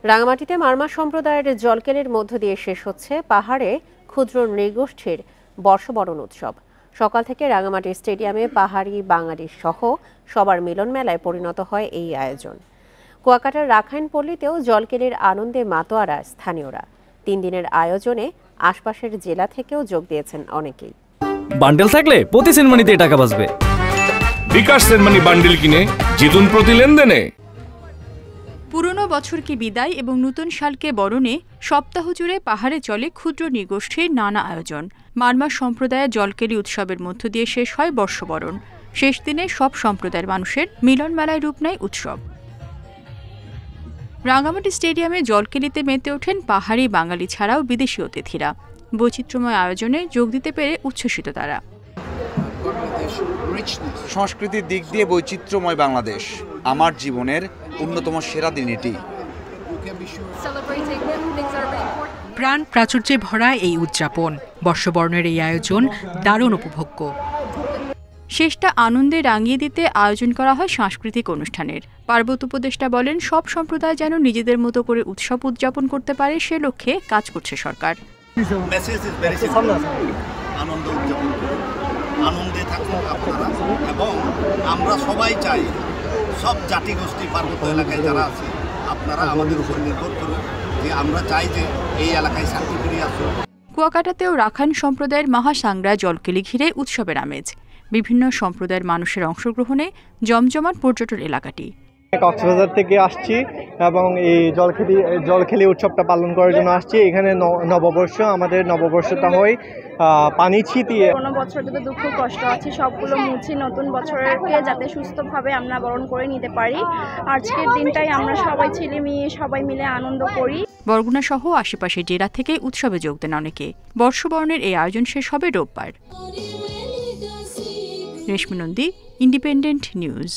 রাঙামাটিতে মারমা সম্প্রদায়ের জলকেলের মধ্য দিয়ে শেষ হচ্ছে পাহাড়ে ক্ষুদ্র নৃগোষ্ঠীর বর্ষবরণ উৎসব। সকাল থেকে রাঙামাটি স্টেডিয়ামে পাহাড়ি বাঙালি সহ সবার মিলন মেলায় পরিণত হয় এই আয়োজন। কুয়াকাটার রাখাইন পল্লীতেও জলকেলের আনন্দে মাতোয়ারা স্থানীয়রা। 3 দিনের আয়োজনে আশপাশের জেলা থেকেও যোগ দিয়েছেন অনেকেই। বান্ডেল থাকলে প্রতি সেনমানিতে টাকা বাঁচবে। বিকাশ সেনমানি বান্ডেল কিনে জিতুন প্রতি লেনদেনে। পুরনো বছরকে বিদায় এবং নতুন সালকে বরণে সপ্তাহ জুড়ে পাহাড়ে চলে ক্ষুদ্র নৃগোষ্ঠীর নানা আয়োজন। মারমা সম্প্রদায়ের জলকেলি উৎসবের মধ্য দিয়ে শেষ হয় বর্ষবরণ। শেষ দিনে সব সম্প্রদায়ের মানুষের মিলন মেলায় রূপ নেয় উৎসব। রাঙামাটি স্টেডিয়ামে জলকেলিতে মেতে ওঠেন পাহাড়ি বাঙালি ছাড়াও বিদেশি অতিথিরা। বৈচিত্র্যময় আয়োজনে যোগ দিতে পেরে উচ্ছ্বসিত তারা। সংস্কৃতির দিক দিয়ে বৈচিত্র্যময় বাংলাদেশ আমার জীবনের অন্যতম সেরা দিন এটি। প্রাণ প্রাচুর্যে ভরা এই উদযাপন, বর্ষবরণের এই আয়োজন দারুণ উপভোগ্য। শেষটা আনন্দে রাঙিয়ে দিতে আয়োজন করা হয় সাংস্কৃতিক অনুষ্ঠানের। পার্বত্য উপদেষ্টা বলেন, সব সম্প্রদায় যেন নিজেদের মতো করে উৎসব উদযাপন করতে পারে সে লক্ষ্যে কাজ করছে সরকার। আনন্দ উদযাপন করুন, আনন্দে থাকুন আপনারা, এবং আমরা সবাই চাই সব জাতিগোষ্ঠী পার্বত্য এলাকায় যারা আছে আপনারা আমাদের উপর নির্ভর করুন যে আমরা চাই যে এই এলাকায় শান্তি ফিরিয়ে আসুন। কুয়াকাটাতেও রাখাইন সম্প্রদায়ের মহাসাংরা জলকেলি ঘিরে উৎসবের আমেজ। বিভিন্ন সম্প্রদায়ের মানুষের অংশগ্রহণে জমজমাট পর্যটন এলাকাটি। কক্সবাজার থেকে আসছি এবং এই জলকেলি উৎসবটা পালন করার জন্য আসছি। এখানে নববর্ষ, আমাদের নববর্ষটা হয় পানি ছিটিয়ে। কোনো বছর যত দুঃখ কষ্ট আছে সবগুলো মুছে নতুন বছরকে যাতে সুস্থভাবে আমরা বরণ করে নিতে পারি। আজকের দিনটাই আমরা সবাই ছেলে মেয়ে সবাই মিলে আনন্দ করি। বরগুনা সহ আশেপাশের জেলা থেকে উৎসবে যোগ দেন অনেকে। বর্ষবরণের এই আয়োজন শেষ হবে রোববার। রেশমি নন্দী, ইন্ডিপেন্ডেন্ট নিউজ।